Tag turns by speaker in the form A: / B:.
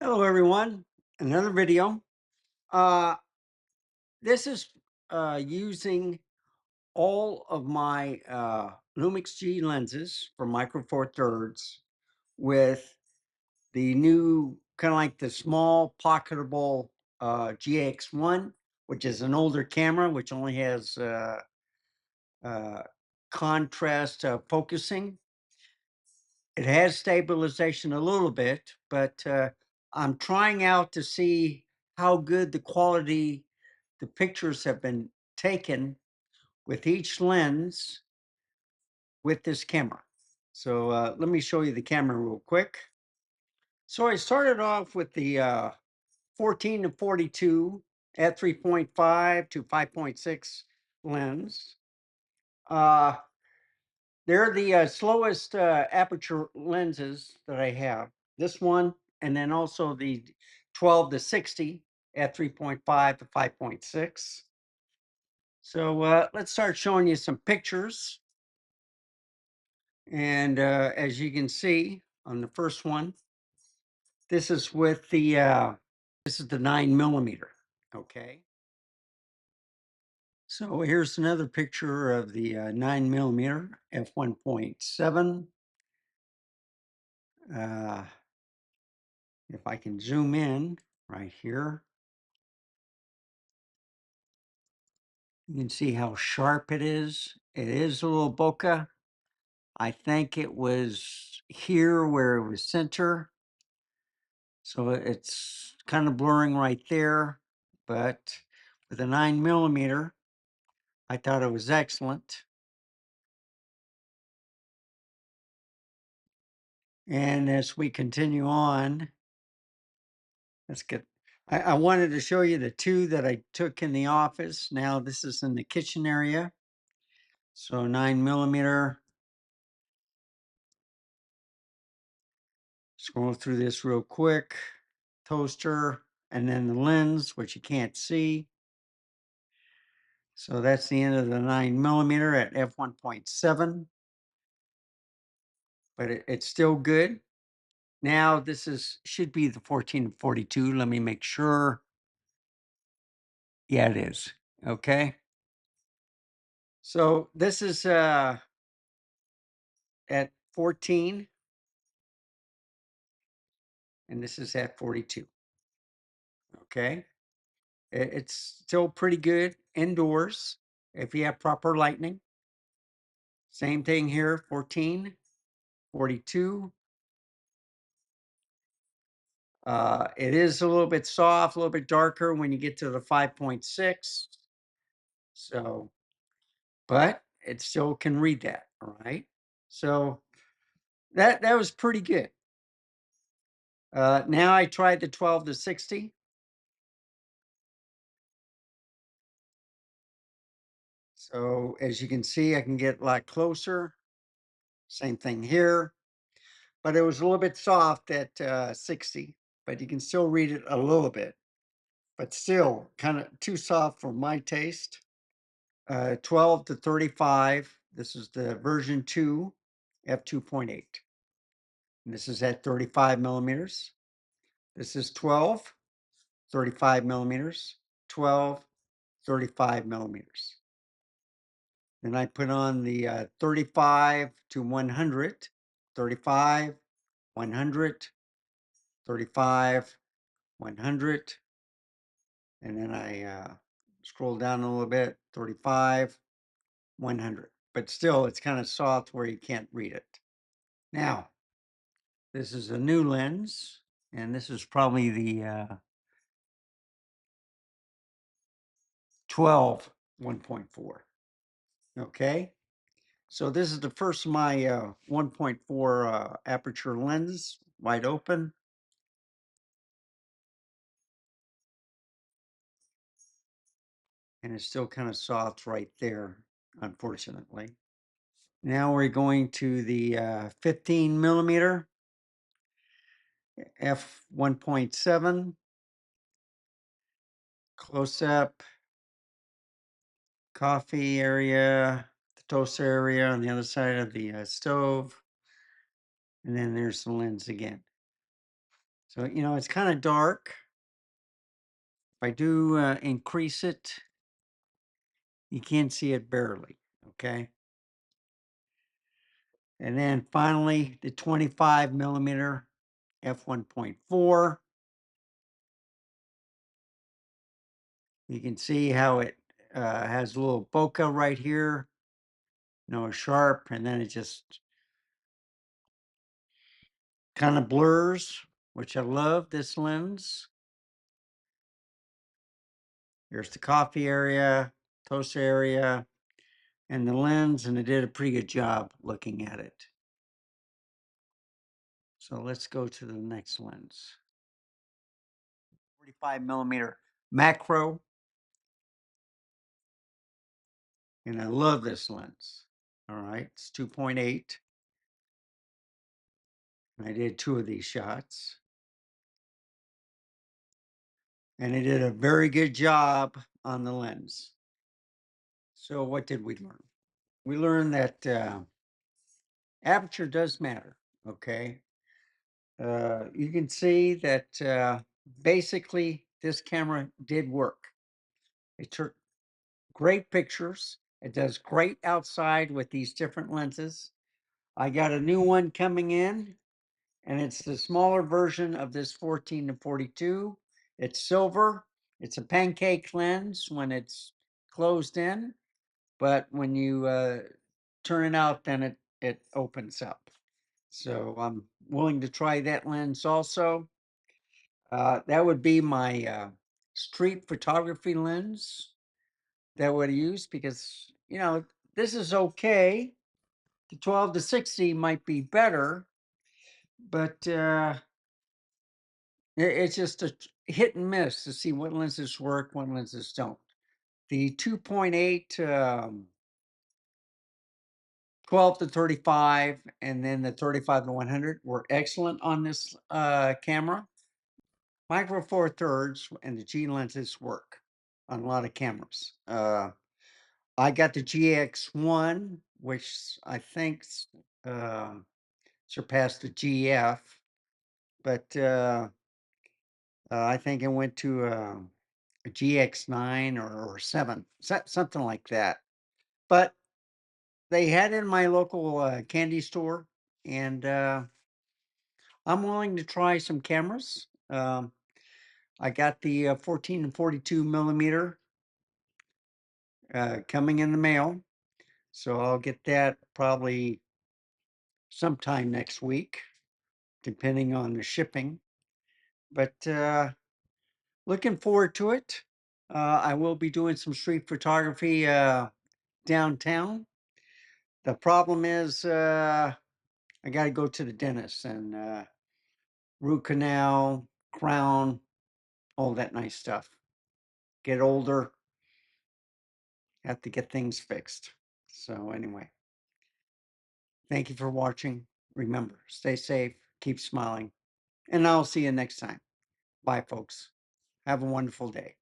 A: Hello, everyone. Another video. Uh, this is using all of my Lumix G lenses for micro four thirds with the new kind of like the small pocketable GX1, which is an older camera, which only has uh, contrast focusing. It has stabilization a little bit, but I'm trying out to see how good the quality the pictures have been taken with each lens with this camera. So let me show you the camera real quick. So I started off with the 14 to 42 at 3.5 to 5.6 lens. Uh, They're the slowest aperture lenses that I have. This one, and then also the 12 to 60 at 3.5 to 5.6. So let's start showing you some pictures. And as you can see on the first one, this is with the this is the 9mm. Okay. So here's another picture of the 9mm f1.7. If I can zoom in right here, you can see how sharp it is. It is a little bokeh. I think it was here where it was center. So it's kind of blurring right there. But with a 9mm, I thought it was excellent. And as we continue on, let's get, I wanted to show you the two that I took in the office. Now this is in the kitchen area. So 9mm. Scroll through this real quick. Toaster, and then the lens, which you can't see. So that's the end of the 9mm at f1.7, but it's still good. Now this should be the 14 to 42. Let me make sure. Yeah, it is. Okay. So this is at 14, and this is at 42. Okay. It's still pretty good indoors if you have proper lighting. Same thing here, 14, 42. It is a little bit soft, a little bit darker when you get to the 5.6. So, but it still can read that. All right. So that was pretty good. Now I tried the 12 to 60. So as you can see, I can get a lot closer. Same thing here, but it was a little bit soft at 60, but you can still read it a little bit, but still kind of too soft for my taste. 12 to 35. This is the version 2, f2.8. And this is at 35mm. This is 12, 35mm, 12, 35mm. Then I put on the 35 to 100, 35, 100, 35, 100. And then I scroll down a little bit, 35, 100. But still, it's kind of soft where you can't read it. Now, this is a new lens, and this is probably the 12 1.4. Okay, so this is the first of my 1.4 aperture lens, wide open. And it's still kind of soft right there, unfortunately. Now we're going to the 15mm f1.7 close up, coffee area, the toaster area on the other side of the stove. And then there's the lens again. So, it's kind of dark. If I do increase it, you can't see it barely, okay? And then finally, the 25 millimeter f1.4. You can see how it has a little bokeh right here, sharp, and then it just kind of blurs, which I love this lens. Here's the coffee area, toast area, and the lens, and it did a pretty good job looking at it. So let's go to the next lens. 45 millimeter macro. And I love this lens. All right, it's 2.8. I did 2 of these shots. And it did a very good job on the lens. So what did we learn? We learned that aperture does matter, okay? You can see that basically this camera did work. It took great pictures. It does great outside with these different lenses. I got a new one coming in, and it's the smaller version of this 14 to 42. It's silver. It's a pancake lens when it's closed in, but when you turn it out, then it opens up. So I'm willing to try that lens also. That would be my street photography lens that I would use, because this is okay. The 12 to 60 might be better, but it's just a hit and miss to see what lenses work, what lenses don't. The 2.8 12 to 35 and then the 35 to 100 were excellent on this camera. Micro Four Thirds and the G lenses work on a lot of cameras. I got the GX1, which I think uh, surpassed the GF, but I think it went to a GX9 or 7, something like that. But they had it in my local candy store, and I'm willing to try some cameras. I got the 14 and 42 millimeter coming in the mail, so I'll get that probably sometime next week, depending on the shipping. But looking forward to it. I will be doing some street photography downtown. The problem is I got to go to the dentist and root canal, crown, all that nice stuff. Get older, have to get things fixed. So anyway, thank you for watching. Remember, stay safe, keep smiling, and I'll see you next time. Bye, folks. Have a wonderful day.